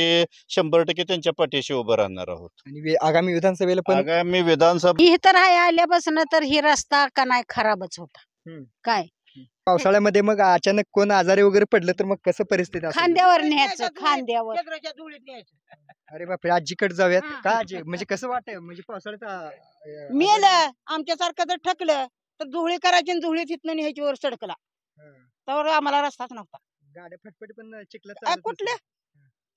ते 100% त्यांच्या पाठीशी उभं राहणार आहोत. आणि आगामी विधानसभेला पण आगामी विधानसभा ही तर आहे आल्यापासून तर ही रस्ता का नाही खराबच होता. काय पावसाळ्यामध्ये मग अचानक कोण आजारी वगैरे पडलं तर मग कसं परिस्थिती असेल? खांद्यावर न्यायचं खांद्यावर. अरे बापरे, आजीकडे जाऊयात हा. का आजी, म्हणजे कसं वाटतंय म्हणजे पावसाळ्यात मेलं आमच्यासारखं जर ठकलं तर धुळी करायची आणि धुळी तिथनं न्यायची वर सडकला तर आम्हाला रस्ताच नव्हता. गाड्या फटफट पण चिखलात काय चालत कुठलं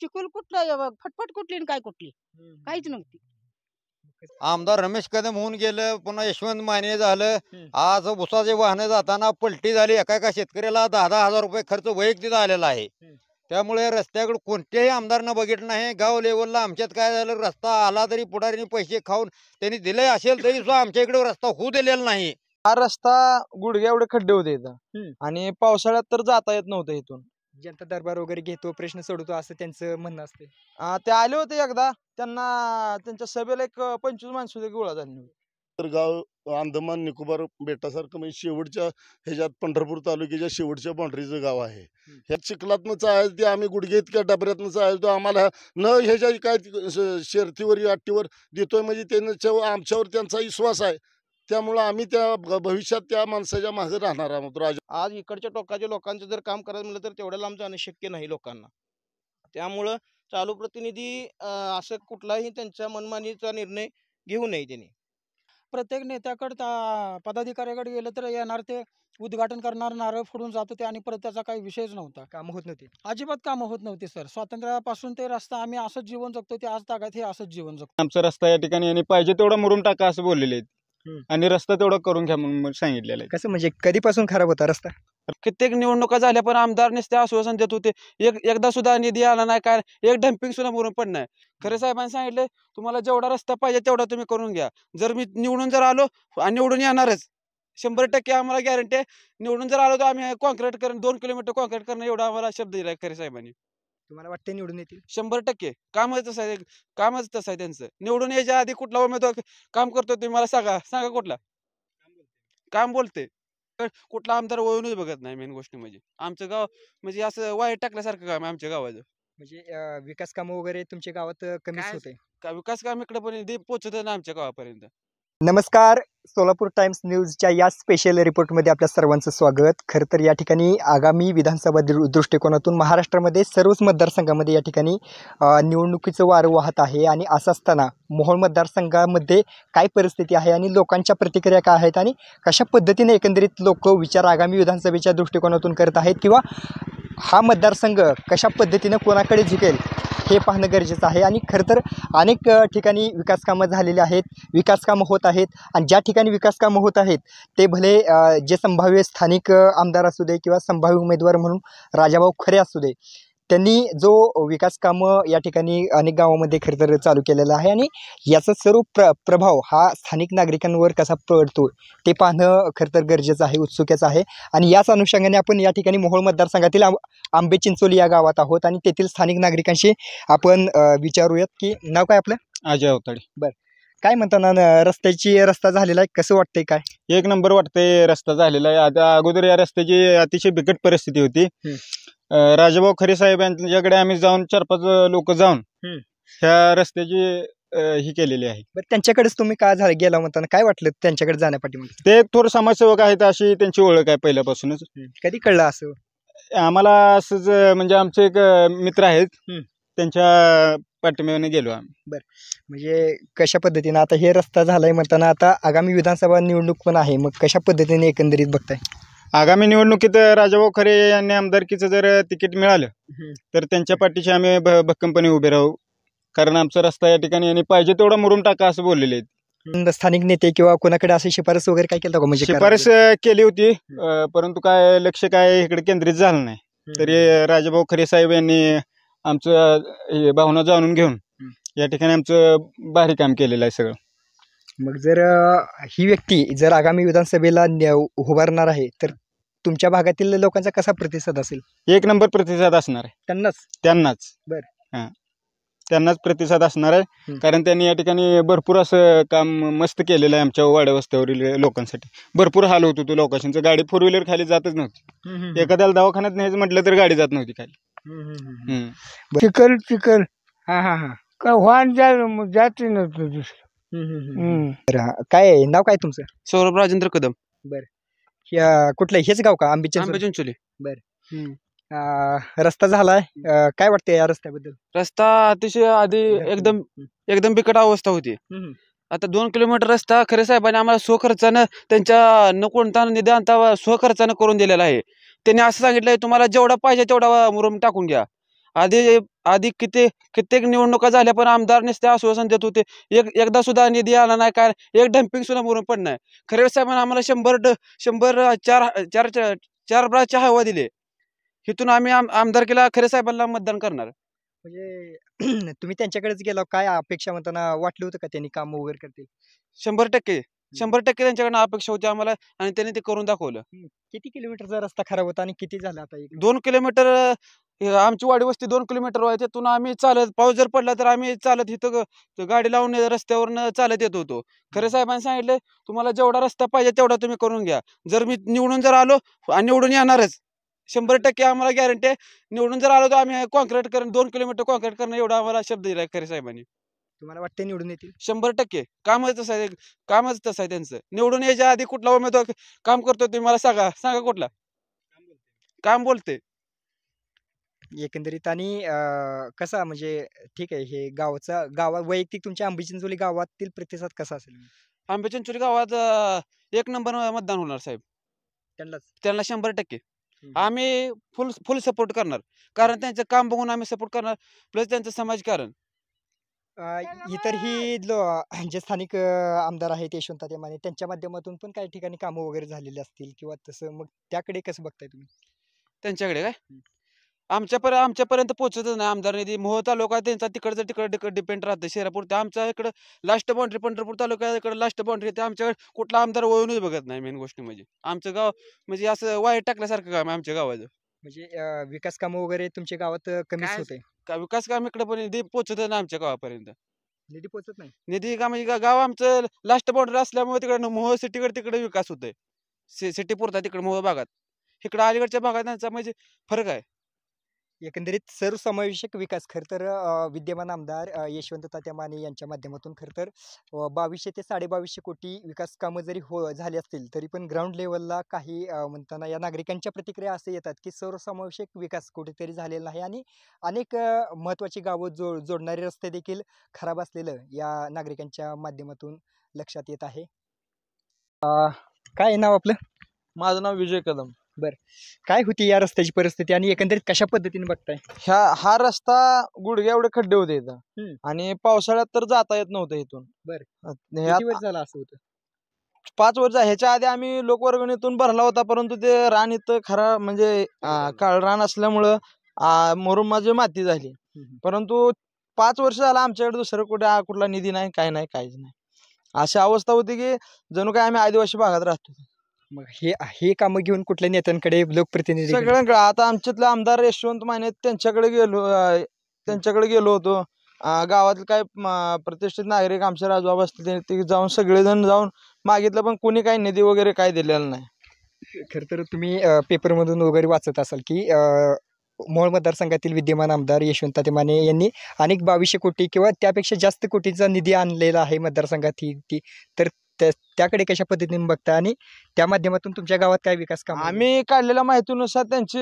चिखल कुठलं फटफट कुठली आणि काय कुठली नसेल. काहीच नव्हती. आमदार रमेश कदम होऊन गेलं, पुन्हा यशवंत माने झालं. हम्म. आज उसाचे वाहनं जाताना पलटी झाली. एका शेतकऱ्याला 10-10 हजार रुपये खर्च वैयक्तिक आलेला आहे. त्यामुळे रस्त्याकडे कोणत्याही आमदारनं बघितलं नाही. गाव लेवलला आमच्यात काय झालं, रस्ता आला तरी पुढारीने पैसे खाऊन त्यांनी दिले असेल तरी सुद्धा आमच्या इकडे रस्ता होऊ दिलेला नाही. हा रस्ता गुडघ्या एवढे खड्डे होते इथं आणि पावसाळ्यात तर जाता येत नव्हतं इथून. जनता दरबार वगैरे घेतो, प्रश्न सोडवतो असं त्यांचं म्हणणं असते. ते आले होते एकदा, त्यांना त्यांच्या सभेला एक 25 माणसं गोळा झाली होती. तर गाव अंदमान निकोबार बेटासारखं म्हणजे शेवटच्या ह्याच्यात पंढरपूर तालुक्याच्या शेवटच्या बाउंड्रीचं गाव आहे. ह्या चिखलातनं चालायचं ते आम्ही गुडघे इतक्या डबऱ्यातनं चालायचो. आम्हाला न ह्याच्या काय शर्तीवर अट्टीवर देतोय म्हणजे त्यांच्या आमच्यावर त्यांचा विश्वास आहे. त्यामुळं आम्ही त्या भविष्यात त्या माणसाच्या मागे राहणार आहोत. आज इकडच्या टोकाच्या लोकांचं जर काम करायचं म्हटलं तर तेवढ्या लांब जाणं शक्य नाही लोकांना. त्यामुळं चालू प्रतिनिधी असं कुठलाही त्यांच्या मनमानीचा निर्णय घेऊ नये त्यांनी. प्रत्येक नेत्याकडे पदाधिकाऱ्याकडे गेलं तर येणार ते उद्घाटन करणार, नारळ फोडून जात होते आणि परत त्याचा काही विषयच नव्हता. कामं होत नव्हती, अजिबात कामं होत नव्हती सर. स्वातंत्र्यापासून ते रस्ता आम्ही असंच जीवन जगतो, ते आज तागात हे असंच जीवन जगतो. आमचा रस्ता या ठिकाणी आणि पाहिजे तेवढा मुरुम टाका असं बोललेले आहेत आणि रस्ता तेवढा करून घ्या म्हणून सांगितलेलं आहे. कसं म्हणजे कधीपासून खराब होता रस्ता? कित्येक निवडणुका झाल्या पण आमदार नुसते आश्वासन देत होते. एकदा सुद्धा निधी आला नाही, काय एक डम्पिंग सुद्धा मुरून पण नाही. खरे साहेबांनी सांगितले तुम्हाला जेवढा रस्ता पाहिजे तेवढा तुम्ही करून घ्या. जर मी निवडून जर आलो आणि निवडून येणारच 100% आम्हाला गॅरंटी आहे. निवडून जर आलो तर आम्ही कॉन्क्रीट करून 2 किलोमीटर कॉन्क्रीट करणं एवढा आम्हाला शब्द दिलाय खरे साहेबांनी. तुम्हाला वाटते निवडून येतील? 100% कामच तसं आहे, कामच तसं आहे त्यांचं. निवडून यायच्या आधी कुठला उमेदवार काम करतो तुम्ही मला सांगा कुठला काम बोलते. कुठला आमदार वळूनच बघत नाही. मेन गोष्ट म्हणजे आमचं गाव म्हणजे असं वाईट टाकल्यासारखं काम आहे आमच्या गावाचं. म्हणजे विकास कामं वगैरे तुमच्या गावात कमीच होते का? विकास काम इकडे पर्यंत पोहोचत ना आमच्या गावापर्यंत. नमस्कार, सोलापूर टाइम्स न्यूजच्या या स्पेशल रिपोर्टमध्ये आपल्या सर्वांचं स्वागत. खरं तर या ठिकाणी आगामी विधानसभा दृष्टिकोनातून महाराष्ट्रामध्ये सर्वच मतदारसंघामध्ये या ठिकाणी निवडणुकीचं वारं वाहत आहे. आणि असं असताना मोहोळ मतदारसंघामध्ये काय परिस्थिती आहे आणि लोकांच्या प्रतिक्रिया काय आहेत आणि कशा पद्धतीने एकंदरीत लोक विचार आगामी विधानसभेच्या दृष्टिकोनातून करत आहेत किंवा हा मतदारसंघ कशा पद्धतीनं कोणाकडे झुकेल हे पाहणं गरजेचं आहे. आणि खरं तर अनेक ठिकाणी विकास कामं झालेली आहेत, विकास कामं होत आहेत. आणि ज्या ठिकाणी विकास कामं होत आहेत ते भले जे संभाव्य स्थानिक आमदार असू दे किंवा संभाव्य उमेदवार म्हणून राजाभाऊ खरे असू दे, त्यांनी जो विकास कामं या ठिकाणी अनेक गावामध्ये खरं तर चालू केलेला आहे. आणि याचा सर्व प्रभाव हा स्थानिक नागरिकांवर कसा पडतो ते पाहणं खरं तर गरजेचं आहे, उत्सुकतेचं आहे. आणि याच अनुषंगाने आपण या ठिकाणी मोहोळ मतदारसंघातील आंबे चिंचोली या गावात आहोत आणि तेथील स्थानिक नागरिकांशी आपण विचारूयात की नाव काय आपलं? अजय अवताडे. बरं, काय म्हणताना रस्ता झालेला आहे, कसं वाटतंय? काय 1 नंबर वाटतंय रस्ता झालेला आहे. आता अगोदर या रस्त्याची अतिशय बिकट परिस्थिती होती. राजाभाऊ खरे साहेब यांच्याकडे आम्ही जाऊन 4-5 लोक जाऊन ह्या रस्त्याची ही केलेली आहे. बरं, त्यांच्याकडेच तुम्ही का गेला म्हणताना काय वाटलं त्यांच्याकडे जाण्यापाठी? ते थोर समाजसेवक आहेत अशी त्यांची ओळख आहे पहिल्यापासूनच. कधी कळलं असं? आम्हाला असंच म्हणजे आमचे एक मित्र आहेत, त्यांच्या पाठिंब्याने गेलो आम्ही. बरं, म्हणजे कशा पद्धतीने आता हे रस्ता झालाय म्हणताना आता आगामी विधानसभा निवडणूक पण आहे, मग कशा पद्धतीने एकंदरीत बघताय? आगामी निवडणुकीत राजाभाऊ खरे यांनी आमदारकीचं जर तिकीट मिळालं तर त्यांच्या पाठीशी आम्ही भक्कमपणे उभे राहू. कारण आमचा रस्ता या ठिकाणी आणि पाहिजे तेवढा मुरुम टाका असं बोललेले आहेत. स्थानिक नेते किंवा कोणाकडे अशी शिफारस वगैरे काय केलं का? म्हणजे शिफारस केली होती, परंतु काय लक्ष काय इकडे केंद्रित झालं नाही. तरी राजाभाऊ खरे साहेब यांनी आमचं भावना जाणून घेऊन या ठिकाणी आमचं भारी काम केलेलं आहे सगळं. मग जर ही व्यक्ती जर आगामी विधानसभेला उभारणार आहे तर तुमच्या भागातील लोकांचा कसा प्रतिसाद असेल? 1 नंबर प्रतिसाद असणार आहे. त्यांनाच बरं, हां, त्यांनाच प्रतिसाद असणार आहे. कारण त्यांनी या ठिकाणी भरपूर असं काम मस्त केलेलं आहे. आमच्या वाड्या वस्त्यावरील लोकांसाठी भरपूर हाल होत होतो लोकांचं. गाडी 4 व्हीलर खाली जातच नव्हती. एखाद्याला दवाखान्यात न्यायचं म्हटलं तर गाडी जात नव्हती खाली. चिखल हा हा हा का वाहन जाते नव्हतं दुसरं. बरं, काय आहे? नाव काय तुमचं? सौरभ राजेंद्र कदम, कुठलं हेच गाव का आंबे आंबे चिंचोली. रस्ता झालाय, काय वाटतंय या रस्त्याबद्दल? रस्ता अतिशय आधी एकदम एकदम बिकट अवस्था होती. आता 2 किलोमीटर रस्ता खरे साहेबांनी आम्हाला स्वखर्चानं त्यांच्या न कोणता निधी आणता स्वखर्चानं करून दिलेला आहे. त्यांनी असं सांगितलंय तुम्हाला जेवढा पाहिजे तेवढा मुरुम टाकून घ्या. आधी आधी कित्येक निवडणुका झाल्या पण आमदार नुसते आश्वासन देत होते. एकदा सुद्धा निधी आला नाही, काय एक डम्पिंग सुद्धा मुरुम पण नाही. खरे साहेबांनी आम्हाला 4 ब्राच्या हवा दिले. इथून आम्ही आमदारकीला खरे साहेबांना मतदान करणार. म्हणजे तुम्ही त्यांच्याकडेच गेला, काय अपेक्षा म्हणताना वाटलं होतं का त्यांनी काम वगैरे करतील? 100% त्यांच्याकडनं अपेक्षा होती आम्हाला आणि त्यांनी ते करून दाखवलं. किती किलोमीटरचा रस्ता खराब होता आणि किती झाला आता इकडे? 2 किलोमीटर आमची वाडी वस्ती 2 किलोमीटर आहे. तिथून आम्ही चालत, पाऊस जर पडला तर आम्ही चालत इथं गाडी लावून रस्त्यावरनं चालत येत होतो. खरे साहेबांनी सांगितले तुम्हाला जेवढा रस्ता पाहिजे तेवढा तुम्ही करून घ्या. मी निवडून आलो आणि निवडून येणारच 100% आम्हाला गॅरंटी आहे. निवडून जर आलो तर आम्ही कॉन्क्रीट करून 2 किलोमीटर कॉन्क्रीट करणं एवढा आम्हाला शब्द दिलाय खरे साहेबांनी. तुम्हाला वाटतं निवडून येतील? 100% कामच तसं आहे त्यांचं. निवडून यायच्या आधी कुठला उमेदवार काम करतो तुम्ही मला सांगा कुठला काम बोलते. एकंदरीत आणि कसा म्हणजे ठीक आहे, हे वैयक्तिक तुमच्या आंबे चिंचोली गावातील प्रतिसाद कसा असेल? आंबे चिंचोली गावात 1 नंबर मतदान होणार साहेब. त्यांना 100% आम्ही फुल सपोर्ट करणार. कारण त्यांचं काम बघून आम्ही सपोर्ट करणार, प्लस त्यांचं समाजकारण. इतरही जे स्थानिक आमदार आहेत यशवंत माने, त्यांच्या माध्यमातून पण काही ठिकाणी कामं वगैरे झालेली असतील किंवा तसं, मग त्याकडे कसं बघताय तुम्ही? त्यांच्याकडे काय आमच्यापर्यंत पोहोचतच नाही आमदार निधी. मोहोळ तालुका त्यांचा तिकडे डिपेंड राहतं शहरापुरतं. आमच्या इकडं लास्ट बाउंड्री पंढरपूर तालुक्याकडे लास्ट बाउंड्री येते. आमच्याकडे कुठला आमदार वळूनच बघत नाही. मेन गोष्ट म्हणजे आमचं गाव म्हणजे असं वायर टाकल्यासारखं काम आहे आमच्या गावाचं. म्हणजे विकास कामं वगैरे तुमच्या गावात कमीच काय- होते? विकास काम इकडे पण निधी पोहोचतच नाही आमच्या गावापर्यंत. निधी पोहोचत नाही? निधी का म्हणजे गाव आमचं लास्ट बाउंड्री असल्यामुळे तिकडे मोहोळ सिटीकडे तिकडे विकास होतोय. सिटी पुरता तिकडे मोहोळ भागात. इकडे अलीकडच्या भागात त्यांचा म्हणजे फरक आहे. एकंदरीत सर्वसमावेशक विकास खरं तर विद्यमान आमदार यशवंत तात्या माने यांच्या माध्यमातून खरं तर 2200 ते 2250 कोटी विकास कामं जरी झाली असतील तरी पण ग्राउंड लेवलला काही म्हणताना या नागरिकांच्या प्रतिक्रिया असे येतात की सर्वसमावेशक विकास कुठेतरी झालेला नाही आणि अनेक महत्त्वाची गावं जोडणारे रस्ते देखील खराब असलेलं या नागरिकांच्या माध्यमातून लक्षात येत आहे. काय आहे नाव आपलं? माझं नाव विजय कदम. काय होती या रस्त्याची परिस्थिती आणि एकंदरीत कशा पद्धतीने बघताय? हा रस्ता गुडघ्या एवढे खड्डे होते इथं आणि पावसाळ्यात तर जाता येत नव्हतं इथून. किती वर्ष झालं असं होतं? 5 वर्ष ह्याच्या आधी आम्ही लोकवर्गणीतून भरला होता, परंतु ते रान इथं खरा म्हणजे काळ रान असल्यामुळं मुरुम माझी माती झाली. परंतु 5 वर्ष झाला आमच्याकडे दुसरं कुठला निधी नाही, काय नाही, काहीच नाही. अशी अवस्था होती की जणू काय आम्ही आदिवासी भागात राहतो. मग हे कामं घेऊन कुठल्या नेत्यांकडे, लोकप्रतिनिधी? सगळ्यांकडे. आता आमच्यातले आमदार यशवंत माने त्यांच्याकडे गेलो होतो. गावातील काय प्रतिष्ठित नागरिक आमचे राजबाबा असतील ते जाऊन सगळेजण जाऊन मागितलं, पण कोणी काही निधी वगैरे काही दिलेला नाही. खरं तर तुम्ही पेपरमधून वगैरे वाचत असाल की मोहोळ मतदारसंघातील विद्यमान आमदार यशवंत तात्या माने यांनी अनेक 2200 कोटी किंवा त्यापेक्षा जास्त कोटीचा निधी आणलेला आहे मतदारसंघात. तर त्याकडे कशा पद्धतीने बघता आणि त्या माध्यमातून तुमच्या गावात काय विकास काम? आम्ही काढलेल्या माहितीनुसार त्यांची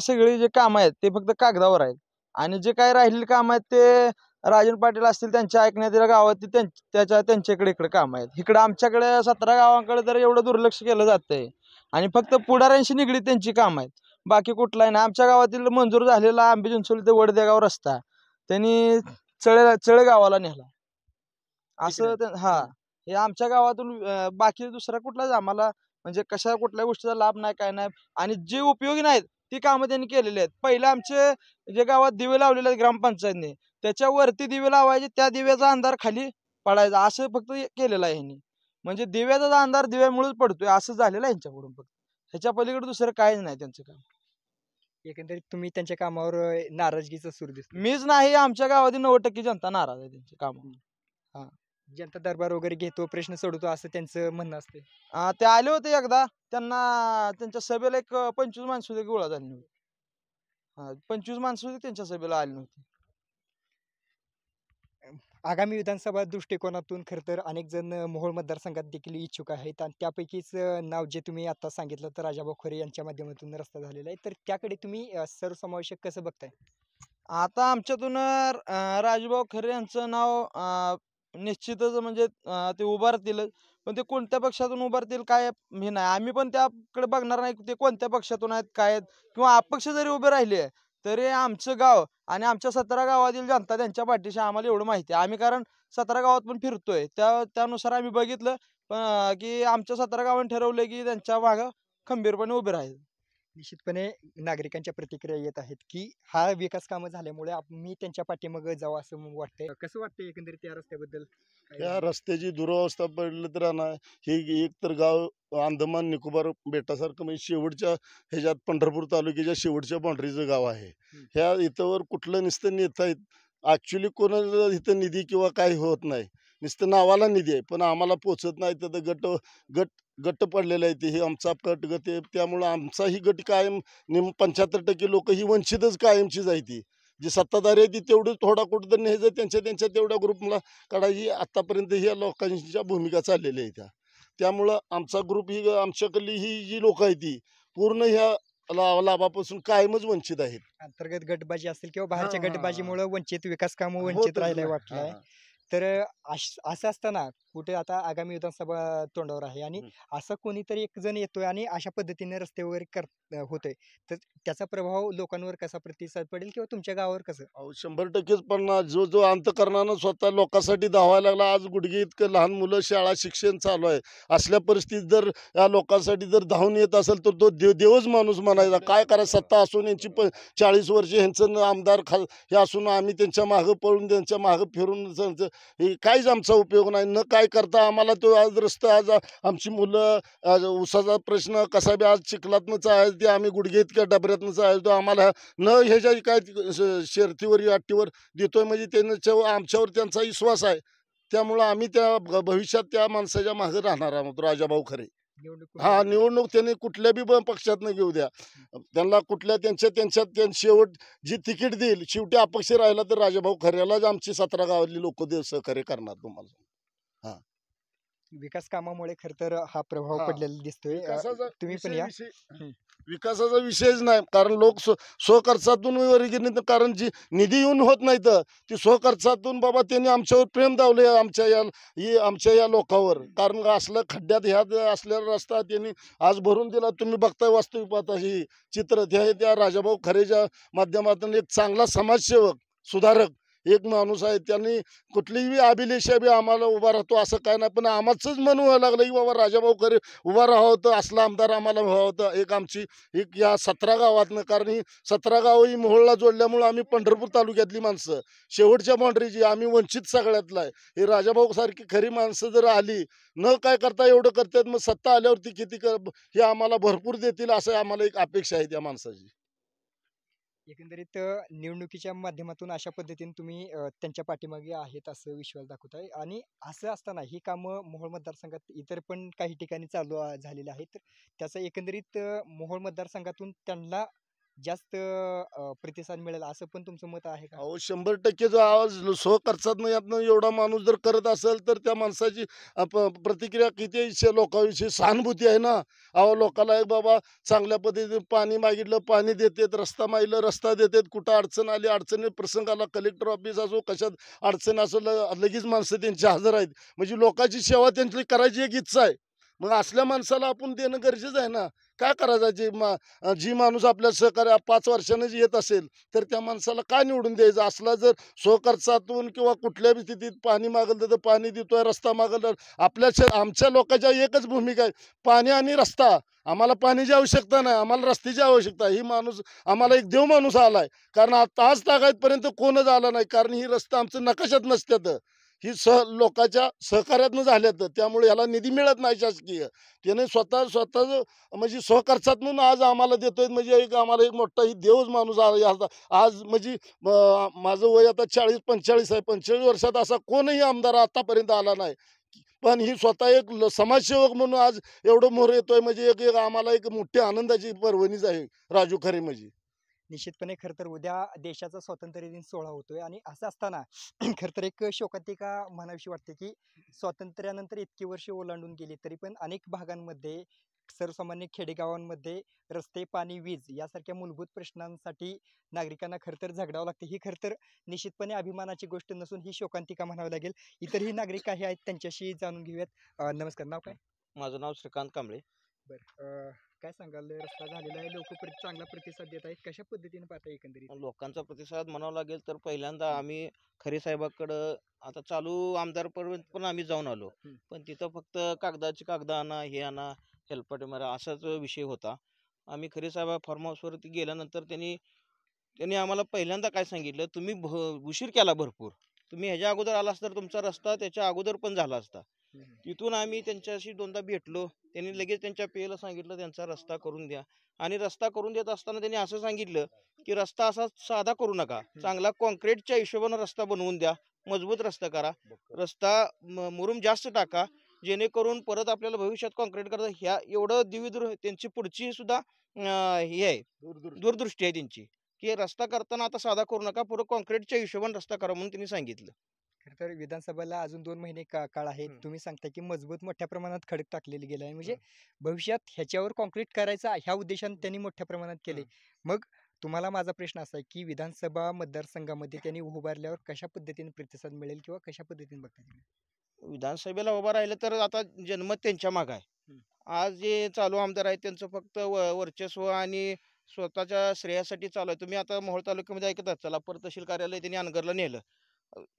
सगळी जे काम आहेत ते फक्त कागदावर आहेत आणि जे काही राहिलेले काम आहेत ते राजन पाटील असतील त्यांच्या ऐकण्यात गावात त्यांच्याकडे इकडे काम आहेत. इकडे आमच्याकडे 17 गावांकडे तर एवढं दुर्लक्ष केलं जातंय आणि फक्त पुढाऱ्यांशी निगडीत त्यांची काम आहेत, बाकी कुठलाही नाही. आमच्या गावातील मंजूर झालेला आंबे चिंचोली ते वडदेगाव रस्ता त्यांनी चळे गावाला नेला असं. हे आमच्या गावातून बाकी दुसरा कुठलाच आम्हाला म्हणजे कुठल्या गोष्टीचा लाभ नाही, काय नाही. आणि जे उपयोगी नाहीत ती कामं त्यांनी केलेली आहेत. पहिले आमचे जे गावात दिवे लावलेले आहेत ग्रामपंचायतने, त्याच्यावरती दिवे लावायचे, त्या दिव्याचा अंधार खाली पडायचा असं फक्त केलेलं आहे ह्यांनी. म्हणजे दिव्याचा अंधार दिव्यामुळेच पडतोय असं झालेलं आहे यांच्याकडून. फक्त ह्याच्या पलीकडे दुसरं काहीच नाही त्यांचं काम. एकंदरीत तुम्ही त्यांच्या कामावर नाराजगीचा सूर दिसतो? मीच नाही, आमच्या गावातील 90% जनता नाराज आहे त्यांच्या कामावर. जनता दरबार वगैरे घेतो, प्रश्न सोडवतो असं त्यांचं म्हणणं असते. ते आले होते एकदा, त्यांना त्यांच्या सभेला 25 माणसं गोळा झाली नव्हती. 25 माणसं त्यांच्या सभेला आली नव्हती. आगामी विधानसभा दृष्टिकोनातून खरं तर अनेक जण मोहोळ मतदारसंघात देखील इच्छुक आहेत आणि त्यापैकीच नाव जे तुम्ही आता सांगितलं तर राजाभाऊ खरे यांच्या माध्यमातून रस्ता झालेला आहे, तर त्याकडे तुम्ही सर्वसमावेशक कसं बघताय? आता आमच्यातून राजूभाऊ खरे यांचं नाव निश्चितच म्हणजे ते उभारतीलच. पण ते कोणत्या पक्षातून उभारतील काय हे नाही. आम्ही पण त्याकडे बघणार नाही ते कोणत्या पक्षातून आहेत काय आहेत, किंवा अपक्ष जरी उभे राहिले तरी आमचं गाव आणि आमच्या 17 गावातील जनता त्यांच्या पाठीशी आम्हाला एवढं माहिती आहे. आम्ही कारण 17 गावात पण फिरतोय त्यानुसार आम्ही बघितलं की आमच्या 17 गावांनी ठरवलं की त्यांच्या मागं खंबीरपणे उभे राहायचं. निश्चितपणे नागरिकांच्या प्रतिक्रिया येत आहेत की हा विकास कामं झाल्यामुळे मी त्यांच्या पाठीमागे जावं असं वाटतंय. कसं वाटतंय एकंदरीत त्या रस्त्याबद्दल? या रस्त्याची दुरवस्था पडली तर ना, हे एक तर गाव अंदमान निकोबार बेटासारखं म्हणजे शेवटच्या ह्याच्यात पंढरपूर तालुक्याच्या शेवटच्या बाउंड्रीचं गाव आहे. ह्या इथंवर कुठलं नुसतं नेता आहेत ॲक्च्युली कोणाला इथं निधी किंवा काही होत नाही. नुसतं नावाला निधी आहे पण आम्हाला पोचत नाही. तर गट गट गट पडलेलं आहे ते हे आमचा गट गट आहे. त्यामुळं आमचा ही गट कायम 75% लोक ही वंचितच कायमचीच आहे. ती जी सत्ताधारी आहे ती तेवढं थोडा कुठं न्यायचं त्यांच्या तेवढ्या ग्रुपला काढायची आत्तापर्यंत ह्या लोकांच्या भूमिका चाललेल्या आहेत त्यामुळं आमचा ग्रुप ही आमच्याकडली ही जी लोक आहेत ती पूर्ण ह्या लाभापासून कायमच वंचित आहेत. अंतर्गत गटबाजी असेल किंवा बाहेरच्या हां, हां, गटबाजीमुळे वंचित विकास कामं वंचित होतच राहिलंय नाही. वाटलंय. हां. तर असं असताना कुठे आता आगामी विधानसभा तोंडावर आहे आणि असं कोणीतरी एक जण येतोय आणि अशा पद्धतीने रस्ते वगैरे होतोय, तर त्याचा प्रभाव लोकांवर कसा प्रतिसाद पडेल किंवा तुमच्या गावावर कसं? अहो 100%च पडणार. जो अंतकरणानं स्वतः लोकांसाठी धावायला लागला, आज गुडघे इतकं लहान मुलं शाळा शिक्षण चालू आहे. असल्या परिस्थितीत जर या लोकांसाठी जर धावून येत असेल तर तो देवच माणूस म्हणायचा. काय करायचं, सत्ता असून यांची 40 वर्ष ह्यांचं आमदार हे असून आम्ही त्यांच्या मागं पळून त्यांच्या मागं फिरून हे काहीच आमचा उपयोग नाही. न काय करता आम्हाला तो आज रस्ता आज आमची मुलं आज ऊसाचा प्रश्न कसा बी आज चिखलातनंच आहे ते आम्ही गुडघे इतक्या डबऱ्यातनंच आहे तो आम्हाला न ह्याच्या काय शर्तीवर अट्टीवर देतोय म्हणजे त्यांच्या आमच्यावर त्यांचा विश्वास आहे. त्यामुळं आम्ही त्या भविष्यात त्या माणसाच्या मागे राहणार आहोत. राजाभाऊ खरे हा निवडणूक त्यांनी कुठल्या बी पक्षातनं घेऊ द्या, त्यांना कुठल्या त्यांच्या शेवट जी तिकीट देईल शेवटी अपक्ष राहिला तर राजाभाऊ खऱ्यालाच आमची 17 गावातली लोक सहकार्य करणार तुम्हाला. हा विकास कामामुळे खर तर हा प्रभाव हां. पडलेला दिसतोय. तुम्ही पण या. विकासाचा विषयच नाही कारण लोक स्वखर्चातून वर्गणीत कारण जी निधी येऊन होत नाही तर ती स्वखर्चातून बाबा त्यांनी आमच्यावर प्रेम दावले आमच्या या लोकांवर. कारण असल्या खड्ड्यात ह्या असलेला रस्ता त्यांनी आज भरून दिला. तुम्ही बघताय वास्तविक पाहता ही चित्र त्या राजाभाऊ खरेच्या माध्यमातून एक चांगला समाजसेवक सुधारक एक माणूस आहे. त्यांनी कुठलीही अभिलेषा बी आम्हाला उभा राहतो असं काय नाही, पण आम्हाचंच मन व्हायला लागलं की बाबा राजाभाऊ खरे उभा राहावं होतं, असला आमदार आम्हाला व्हावं होतं. एक आमची एक या 17 गावातनं कारण ही 17 गावं ही मोहोळला जोडल्यामुळं आम्ही पंढरपूर तालुक्यातली माणसं शेवटच्या बाउंड्रीची आम्ही वंचित सगळ्यातला आहे. हे राजाभाऊ सारखी खरी माणसं जर आली न काय करता एवढं करतात मग सत्ता आल्यावरती किती हे आम्हाला भरपूर देतील असं आम्हाला एक अपेक्षा आहे त्या माणसाची. एकंदरीत निवडणुकीच्या माध्यमातून अशा पद्धतीने तुम्ही त्यांच्या पाठीमागे आहेत असं विश्वास दाखवताय आणि असं असताना ही कामं मोहोळ मतदारसंघात इतर पण काही ठिकाणी चालू झालेली आहेत, तर त्याचा एकंदरीत मोहोळ मतदारसंघातून त्यांना जास्त प्रतिसाद मिळेल असं पण तुमचं मत आहे का? अहो 100% जो आवाज स्वखर्चातनं यातनं एवढा माणूस जर करत असेल तर त्या माणसाची प्रतिक्रिया किती लोकांविषयी सहानुभूती आहे ना. अहो लोकांना एक बाबा चांगल्या पद्धतीने पाणी मागितलं पाणी देतात, रस्ता मागितलं रस्ता देतात, कुठं अडचण आली अडचणी प्रसंग आला कलेक्टर ऑफिस असो कशात अडचण असो लगेच माणसं त्यांची हजर आहेत. म्हणजे लोकांची सेवा त्यांची करायची एक इच्छा आहे. मग असल्या माणसाला आपण देणं गरजेचं आहे ना. काय करायचं जी माणूस आपल्या सहकार्य 5 वर्षानं जी येत असेल तर त्या माणसाला काय निवडून द्यायचं. असला जर स्वखर्चातून किंवा कुठल्याही स्थितीत पाणी मागलं तर पाणी देतोय, रस्ता मागलं तर आमच्या लोकांच्या एकच भूमिका आहे पाणी आणि रस्ता. आम्हाला पाण्याची आवश्यकता नाही, आम्हाला रस्त्याची आवश्यकता. ही माणूस आम्हाला एक देव माणूस आलाय कारण आज तागायतपर्यंत कोणच आला नाही कारण ही रस्ता आमचं नकाशात नसत्यात. ही लोकांच्या सहकार्यातनं झाल्यात त्यामुळे ह्याला निधी मिळत नाही शासकीय. त्याने स्वतः म्हणजे स्वखर्चातून आज आम्हाला देतोय म्हणजे एक आम्हाला एक मोठा ही देवच माणूस आज म्हणजे माझं वय आता 40-45 आहे. 45 वर्षात असा कोणही आमदार आतापर्यंत आला नाही. पण ही स्वतः एक समाजसेवक म्हणून आज एवढं मोहर येतोय म्हणजे एक आम्हाला एक मोठी आनंदाची पर्वणीच आहे राजू खरे म्हणजे. निश्चितपणे खरं तर उद्या देशाचा स्वातंत्र्य दिन सोहळा होतोय आणि असं असताना खरं तर एक शोकांतिका म्हणावीशी वाटते की स्वातंत्र्यानंतर इतकी वर्षे ओलांडून गेली तरी पण अनेक भागांमध्ये सर्वसामान्य खेडेगावांमध्ये रस्ते, पाणी, वीज यासारख्या मूलभूत प्रश्नांसाठी नागरिकांना खरं तर झगडावं लागतं. ही खरं तर निश्चितपणे अभिमानाची गोष्ट नसून ही शोकांतिका म्हणावी लागेल. इतरही नागरिक काही आहेत त्यांच्याशी जाणून घेऊयात. नमस्कार, नाव काय? माझं नाव श्रीकांत कांबळे. बरं, काय सांगाल? रस्ता झालेला आहे, लोक चांगला प्रतिसाद देत आहेत, कशा पद्धतीने पाहता एकंदरीत? लोकांचा प्रतिसाद म्हणावा लागेल तर पहिल्यांदा आम्ही खरे साहेबाकडं आता चालू आमदारपर्यंत पण आम्ही जाऊन आलो. पण तिथं फक्त कागद आणा, हे आणा, हेल्पट मारा असाच विषय होता. आम्ही खरे साहेब फार्म हाऊसवरती गेल्यानंतर त्यांनी आम्हाला पहिल्यांदा काय सांगितलं, तुम्ही उशीर केला भरपूर. तुम्ही ह्याच्या अगोदर आला तर तुमचा रस्ता त्याच्या अगोदर पण झाला असता. तिथून आम्ही त्यांच्याशी दोनदा भेटलो. त्यांनी लगेच त्यांच्या पेला सांगितलं त्यांचा रस्ता करून द्या. आणि रस्ता करून देत असताना त्यांनी असं सांगितलं की रस्ता असा साधा करू नका, चांगला कॉन्क्रीटच्या हिशोबानं रस्ता बनवून द्या, मजबूत रस्ता करा, रस्ता मुरुम जास्त टाका, जेणेकरून परत आपल्याला भविष्यात कॉन्क्रीट करता ह्या एवढं दिव्य त्यांची पुढची सुद्धा हे आहे, दूरदृष्टी आहे त्यांची की रस्ता करताना आता साधा करू नका, पुढे कॉन्क्रीटच्या हिशोबाने रस्ता करा म्हणून त्यांनी सांगितलं. खरं तर विधानसभेला अजून 2 महिने काळ आहे. तुम्ही सांगता की मजबूत मोठ्या प्रमाणात खडक टाकलेली गेला आहे, म्हणजे भविष्यात ह्याच्यावर कॉन्क्रीट करायचा ह्या उद्देशाने त्यांनी मोठ्या प्रमाणात केले. मग तुम्हाला माझा प्रश्न असा आहे की विधानसभा मतदारसंघामध्ये त्यांनी उभारल्यावर कशा पद्धतीने प्रतिसाद मिळेल किंवा कशा पद्धतीने बघता येईल? विधानसभेला उभा राहिलं तर आता जनमत त्यांच्या माग आहे. आज जे चालू आमदार आहेत त्यांचं फक्त वर्चस्व आणि स्वतःच्या श्रेयासाठी चालू आहे. तुम्ही आता मोहोळ तालुक्यामध्ये ऐकत असाल, अपर तहसील कार्यालय त्यांनी अनगरला नेलं.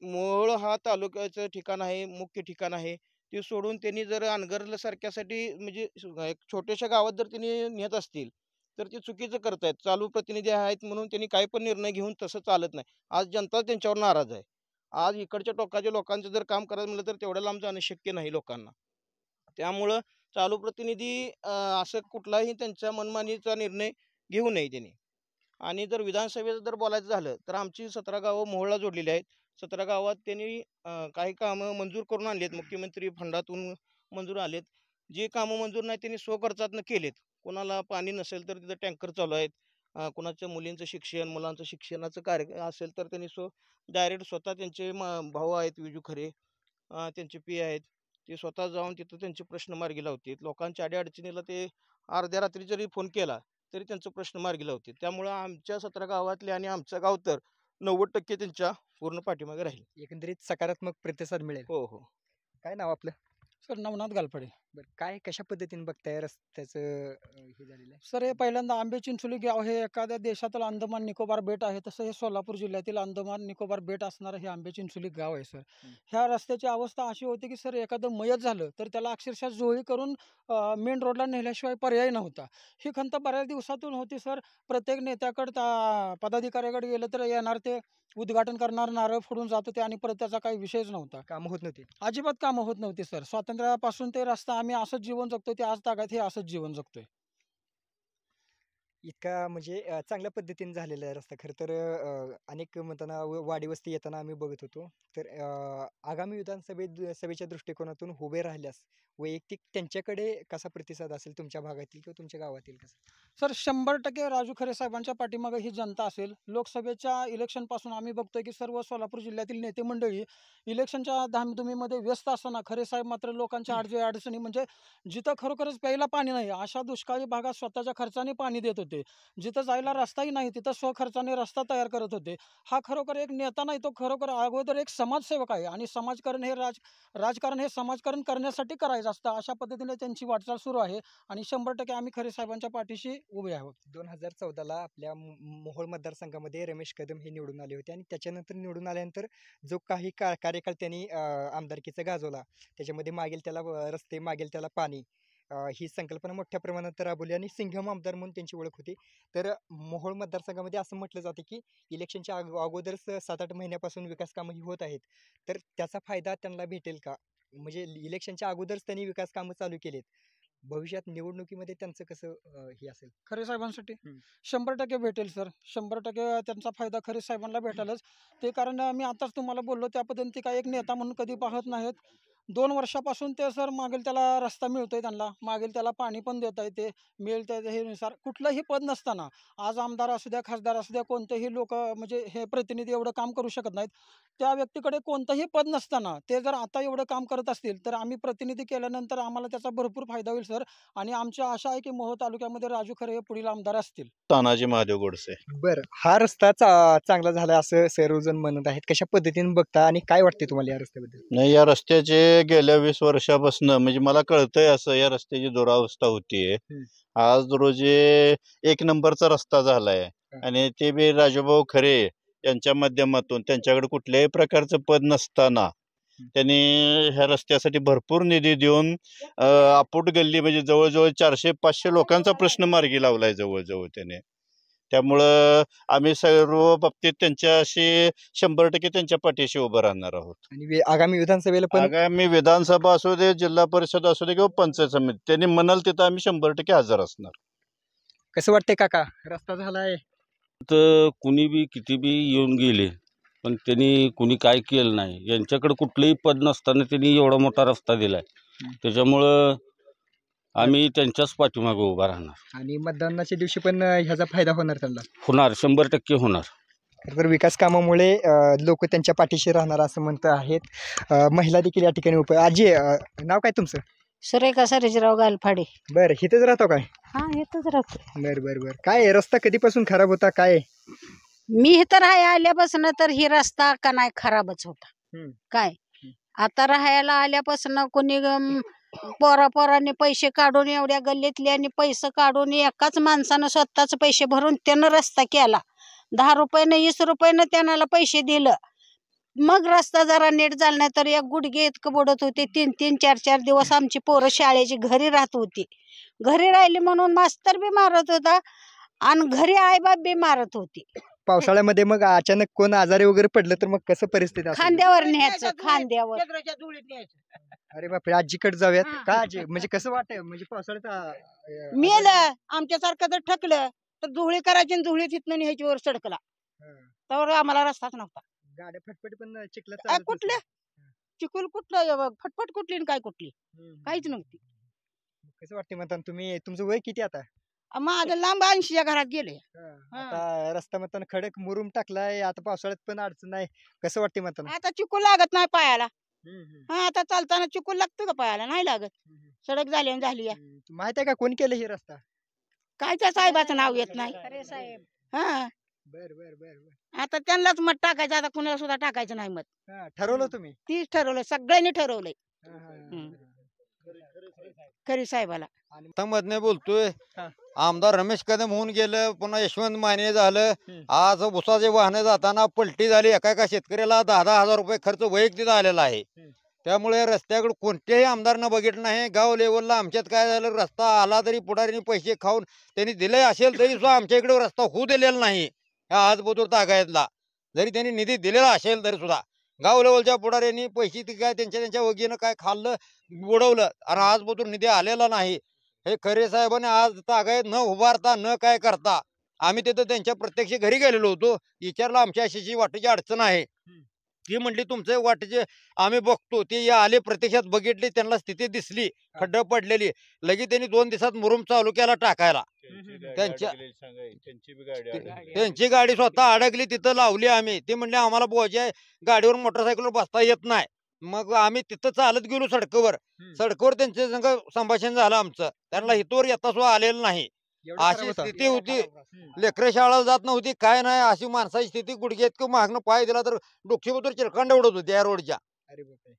मोहोळ हा तालुक्याचं ठिकाण आहे, मुख्य ठिकाण आहे. ते सोडून त्यांनी जर अनगर सारख्यासाठी म्हणजे एक छोट्याशा गावात जर त्यांनी नेत असतील तर ते चुकीचं करतायत. चालू प्रतिनिधी आहेत म्हणून त्यांनी काही पण निर्णय घेऊन तसं चालत नाही. आज जनता त्यांच्यावर नाराज आहे. आज इकडच्या टोकाच्या लोकांचं जर काम करायचं म्हटलं तर तेवढं लांब जाणं शक्य नाही लोकांना. त्यामुळं चालू प्रतिनिधी असं कुठलाही त्यांच्या मनमानीचा निर्णय घेऊ नये त्यांनी. आणि जर विधानसभेचं जर बोलायचं झालं तर आमची 17 गावं मोहोळला जोडलेली आहेत. 17 गावात त्यांनी काही कामं मंजूर करून आणली आहेत, मुख्यमंत्री फंडातून मंजूर आलेत. जे कामं मंजूर नाही त्यांनी स्वखर्चातनं केलेत. कोणाला पाणी नसेल तर तिथं टँकर चालू आहेत, कोणाच्या मुलींचं शिक्षण, मुलांचं शिक्षणाचं कार्य असेल तर त्यांनी डायरेक्ट स्वतः त्यांचे भाऊ आहेत विजू खरे, त्यांचे पी आहेत, ते स्वतः जाऊन तिथं त्यांचे प्रश्न मार्गी लावतात. लोकांच्या अडीअडचणीला ते अर्ध्या रात्री जरी फोन केला तरी त्यांचे प्रश्न मार्गी लावतात. त्यामुळं आमच्या 17 गावातले आणि आमचं गाव तर 90% त्यांच्या पूर्ण पाठीमागे राहील. एकंदरीत सकारात्मक प्रतिसाद मिळेल. हो हो. काय नाव आपलं? सर नवनाथ गालपडे. बरं, काय कशा पद्धतीने बघताय रस्त्याचं हे झालेलं आहे? सर हे पहिल्यांदा आंबे चिंचोली गाव हे एखाद्या देशातील अंदमान निकोबार बेट आहे, तसं हे सोलापूर जिल्ह्यातील अंदमान निकोबार बेट असणारं हे आंबे चिंचोली गाव आहे. सर ह्या रस्त्याची अवस्था अशी होती की सर एखादं मयत झालं तर त्याला अक्षरशः जोळी करून मेन रोडला नेल्याशिवाय पर्याय नव्हता. ही खंत बऱ्याच दिवसातून होती सर. प्रत्येक नेत्याकडं पदाधिकाऱ्याकडे गेलं तर येणार ते उद्घाटन करणार, नारळ फोडून जात होते आणि परत त्याचा काही विषयच नव्हता. कामं होत नव्हती. अजिबात कामं होत नव्हती सर. स्वातंत्र्यापासून ते रस्ता आम्ही असंच जीवन जगतोय, ते आज तागात हे असंच जीवन जगतोय. इतका म्हणजे चांगल्या पद्धतीने झालेला आहे रस्ता. खरं तर अनेक म्हणताना वाडी वस्ती येताना आम्ही बघत होतो. तर आगामी सभेच्या दृष्टिकोनातून उभे राहिल्यास वैयक्तिक त्यांच्याकडे कसा प्रतिसाद असेल तुमच्या भागातील किंवा तुमच्या गावातील कसं? सर 100% राजू खरे साहेबांच्या पाठीमागे ही जनता असेल. लोकसभेच्या इलेक्शनपासून आम्ही बघतोय की सर्व सोलापूर जिल्ह्यातील नेते मंडळी इलेक्शनच्या धामधुमीमध्ये व्यस्त असताना खरे साहेब मात्र लोकांच्या अडचणी म्हणजे जिथं खरोखरच प्यायला पाणी नाही अशा दुष्काळी भागात स्वतःच्या खर्चाने पाणी देत होते. जिथं जायला रस्ताही नाही तिथं स्वखर्चाने रस्ता तयार करत होते. हा खरोखर एक नेता नाही, तो खरोखर अगोदर एक समाजसेवक आहे. आणि समाजकारण हे राजकारण हे समाजकारण करण्यासाठी करायचं असतं. अशा पद्धतीने त्यांची वाटचाल सुरू आहे आणि 100% आम्ही खरे साहेबांच्या पाठीशी उभे आहोत. 2014ला आपल्या मोहोळ मतदारसंघामध्ये रमेश कदम हे निवडून आले होते आणि त्याच्यानंतर निवडून आल्यानंतर जो काही कार्यकाळ त्यांनी आमदारकीचा गाजवला त्याच्यामध्ये मागेल त्याला रस्ते, मागेल त्याला पाणी, ही संकल्पना मोठ्या प्रमाणात राबवली आणि सिंघम आमदार म्हणून त्यांची ओळख होती. तर मोहोळ मतदारसंघामध्ये असं म्हटलं जातं की इलेक्शनच्या अगोदरच 7-8 महिन्यापासून विकास कामं ही होत आहेत. तर त्याचा फायदा त्यांना भेटेल का? म्हणजे इलेक्शनच्या अगोदरच त्यांनी विकास कामं चालू केलेत, भविष्यात निवडणुकीमध्ये त्यांचं कसं हे असेल? खरे साहेबांसाठी 100% भेटेल सर. 100% त्यांचा फायदा खरे साहेबांना भेटेलच. ते कारण मी आताच तुम्हाला बोललो त्या पद्धतीने काय एक नेता म्हणून कधी पाहत नाहीत. 2 वर्षापासून ते सर मागेल त्याला रस्ता मिळतोय, त्यांना मागेल त्याला पाणी पण देत आहे, ते मिळेल त्या हेनुसार कुठलंही पद नसताना आज आमदार असू द्या, खासदार असू द्या, कोणतेही लोक म्हणजे हे प्रतिनिधी एवढं काम करू शकत नाहीत. त्या व्यक्तीकडे कोणतंही पद नसताना ते जर आता एवढं काम करत असतील तर आम्ही प्रतिनिधी केल्यानंतर आम्हाला त्याचा भरपूर फायदा होईल सर. आणि आमची आशा आहे की मोहोळ तालुक्यामध्ये राजू खरे हे पुढील आमदार असतील. तानाजी महादेव गोडसे. बरं, हा रस्ता चांगला झाला असं सर्वजण म्हणत आहेत. कशा पद्धतीने बघता आणि काय वाटते तुम्हाला या रस्त्याबद्दल? नाही, या रस्त्याचे गेल्या 20 वर्षापासून म्हणजे मला कळतंय असं या रस्त्याची दुरावस्था होतीये. आज रोजी 1 नंबरचा रस्ता झालाय आणि ते बी राजूभाऊ खरे यांच्या माध्यमातून त्यांच्याकडे कुठल्याही प्रकारचं पद नसताना त्यांनी ह्या रस्त्यासाठी भरपूर निधी देऊन आपूट गल्ली म्हणजे जवळजवळ 400-500 लोकांचा प्रश्न मार्गी लावलाय जवळजवळ त्याने. त्यामुळं आम्ही सर्व बाबतीत त्यांच्याशी 100% त्यांच्या पाठीशी उभं राहणार आहोत. आणि आगामी विधानसभेला पण आगामी विधानसभा असू दे, जिल्हा परिषद असू दे किंवा पंचायत समिती, त्यांनी म्हणाल तिथं आम्ही 100% हजर असणार. कसं वाटतंय काका, रस्ता झालाय? तर कुणी बी किती बी येऊन गेले पण त्यांनी कुणी काय केलं नाही. यांच्याकडे कुठलंही पद नसताना त्यांनी एवढा मोठा रस्ता दिलाय, त्याच्यामुळं आम्ही त्यांच्याच पाठीमागे उभा राहणार. आणि मतदानाच्या दिवशी पण ह्याचा फायदा होणार त्यांना? होणार, 100% होणार. तर विकास कामामुळे लोक त्यांच्या पाठीशी राहणार असं म्हणत आहेत. महिला देखील या ठिकाणी आजी, नाव काय तुमचं? सुरेखा सरीजराव गालफाडे. बरं, इथेच राहतो काय? हा, इथंच राहतो. बरं. काय रस्ता कधीपासून खराब होता काय? मी इथं राहायला आल्यापासून तर ही रस्ता का नाही खराबच होता. काय आता राहायला आल्यापासून कोणी पोरांनी पैसे काढून एवढ्या गल्लीतल्यानी पैसे काढून एकाच माणसानं स्वतःच पैसे भरून त्यानं रस्ता केला. 10 रुपयानं 20 रुपयानं त्यांना पैसे दिलं, मग रस्ता जरा नीट झाला नाही तर एक गुडघे इतकं बुडत होते. 3-3, 4-4 दिवस आमची पोरं शाळेची घरी राहत होती. घरी राहिली म्हणून मास्तर बी मारत होता आणि घरी आईबाप बी मारत होती. पावसाळ्यामध्ये मग अचानक कोण आजारी वगैरे पडलं तर मग कसं परिस्थिती असेल? खांद्यावर न्यायचं, खांद्यावर. अरे बापरे, आजीकडे जाऊयात का आजी? म्हणजे कसं वाटतंय म्हणजे पावसाळ्याचा मेलं आमच्यासारखं जर ठकलं तर धुळी करायची आणि धुळी तिथनं न्यायची वर सडकला, तर आम्हाला रस्ताच नव्हता. गाड्या फटफट पण चिखलात कुठल्या चिखल कुठलं, फटफट कुठली आणि काय कुठली, काहीच नव्हती. कसं वाटते म्हणता तुम्ही? तुमचं वय किती आता? माझं लांब 80च्या घरात गेले. आता रस्ता म्हणताना खडक मुरुम टाकलाय, आता पावसाळ्यात पण अडचण नाही. कसं वाटते म्हणताना? आता चिकूल लागत नाही पायाला. आता चालताना चिकूल लागतो का पायाला? नाही लागत. सडक झाली झाली. माहित आहे का कोण केलं हे रस्ता? काय त्या साहेबाचं नाव येत नाही. खरे साहेब. हा, बर. आता त्यांनाच मत टाकायचं, आता कुणाला सुद्धा टाकायचं नाही मत. ठरवलं तुम्ही? तीच ठरवलंय, सगळ्यांनी ठरवलंय. खरे साहेबाला. मधने बोलतोय, आमदार रमेश कदम होऊन गेलं, पुन्हा यशवंत माने झालं. आज उसाचे वाहनं जाताना पलटी झाली. एका शेतकऱ्याला 10-10 हजार रुपये खर्च वैयक्तिक आलेला आहे. त्यामुळे रस्त्याकडे कोणत्याही आमदारनं बघितलं नाही. गाव लेवलला आमच्यात काय झालं, रस्ता आला तरी पुढारीने पैसे खाऊन त्यांनी दिले असेल तरी सुद्धा आमच्या इकडे रस्ता होऊ दिलेला नाही. ह्या आजबोदूर तागायतला जरी त्यांनी निधी दिलेला असेल तरी सुद्धा गाव लेवलच्या पुढाऱ्यांनी पैसे काय त्यांच्या वगीनं काय खाल्लं, बुडवलं आणि आजबोदूर निधी आलेला नाही. हे खरे साहेबांनी आज तागायत न उभारता न काय करता आम्ही तिथं त्यांच्या प्रत्यक्ष घरी गेलेलो होतो. विचारलं आमच्या अशी वाटेची अडचण आहे. ती म्हटली तुमचं वाटेचे आम्ही बघतो. ते आले, प्रत्यक्षात बघितली, त्यांना स्थिती दिसली खड्डं पडलेली. लगेच त्यांनी 2 दिवसात मुरुम चालू केला टाकायला. त्यांची गाडी स्वतः अडकली, तिथं लावली आम्ही. ते म्हणले आम्हाला बोजा गाडीवर मोटरसायकलवर बसता येत नाही. मग आम्ही तिथं चालत गेलो सडकवर त्यांच्या संग संभाषण झालं आमचं. त्यांना हितवर येता सुद्धा आलेलं नाही. अशी स्थिती होती. लेकरं शाळेला जात नव्हती, काय नाही, अशी माणसाची स्थिती. गुडघे इतकं मागणं पाय दिला तर डोक्षीबद्दल चिरखंड उडत होती या रोडच्या.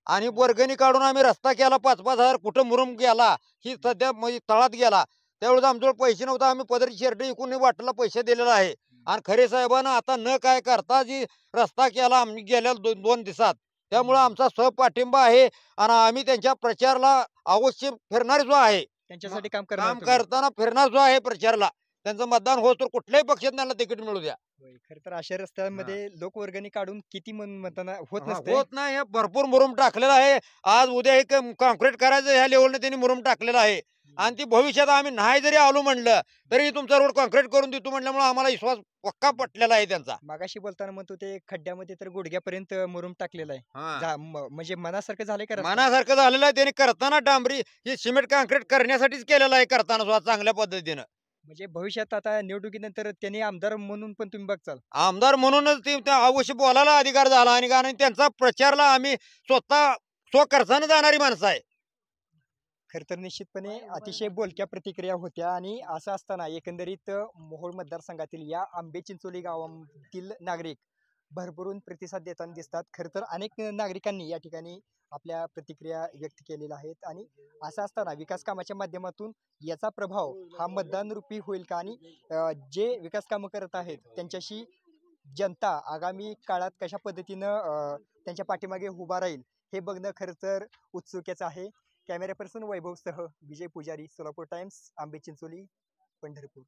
आणि वर्गणी काढून आम्ही रस्ता केला. 5-5 हजार कुठं मुरुम गेला ही सध्या म्हणजे तळात गेला. त्यावेळेस आमच्याकडे पैसे नव्हते. आम्ही पदरी शर्ट इकून वाटला पैसे दिलेला आहे. आणि खरे साहेबांना आता न काय करता जी रस्ता केला आम्ही गेल्या 2 दिवसात, त्यामुळे आमचा सहपाठिंबा आहे. आणि आम्ही त्यांच्या प्रचारला अवश्य फिरणार जो आहे, त्यांच्यासाठी काम करताना फिरणार जो आहे प्रचारला. त्यांचं मतदान होत तर कुठल्याही पक्षात त्यांना तिकीट मिळू द्या. खर तर अशा रस्त्यामध्ये लोकवर्गणी काढून किती म्हणताना होत नाही. हे भरपूर मुरुम टाकलेला आहे. आज उद्या एक कॉन्क्रीट करायचं ह्या लेवलने त्यांनी मुरुम टाकलेला आहे. आणि ती भविष्यात आम्ही नाही जरी आलो म्हणलं तरी तुमचा रोड कॉन्क्रीट करून देतो म्हणल्यामुळे आम्हाला विश्वास पक्का पटलेला आहे त्यांचा. मागाशी बोलताना म्हणतो ते खड्ड्यामध्ये तर गुडघ्यापर्यंत मुरुम टाकलेला आहे. हा. म्हणजे मनासारखं झालंय का रस्ता? मनासारखं झालेलं आहे. त्यांनी करताना डांबरी हे सिमेंट कॉन्क्रीट करण्यासाठीच केलेलं आहे, करताना सुद्धा चांगल्या पद्धतीनं. म्हणजे भविष्यात आता निवडणुकीनंतर त्यांनी आमदार म्हणून पण तुम्ही बघचाल. आमदार म्हणूनच ते त्या अवश्य बोलायला अधिकार झाला आणि कारण त्यांचा प्रचारला आम्ही स्वतः स्वखर्चानं जाणारी माणसं आहे. खर तर निश्चितपणे अतिशय बोलक्या प्रतिक्रिया होत्या आणि असं असताना एकंदरीत मोहोळ मतदारसंघातील या आंबे चिंचोली गावातील नागरिक भरभरून प्रतिसाद देताना दिसतात. खर तर अनेक नागरिकांनी या ठिकाणी आपल्या प्रतिक्रिया व्यक्त केलेल्या आहेत आणि असं असताना विकास कामाच्या माध्यमातून याचा प्रभाव हा मतदान रूपी होईल का आणि जे विकास कामं करत आहेत त्यांच्याशी जनता आगामी काळात कशा पद्धतीनं त्यांच्या पाठीमागे उभा राहील हे बघणं खरं तर उत्सुकतेचं आहे. कॅमेरा पर्सन वैभवसह विजय पुजारी, सोलापूर टाइम्स, आंबे चिंचोली, पंढरपूर.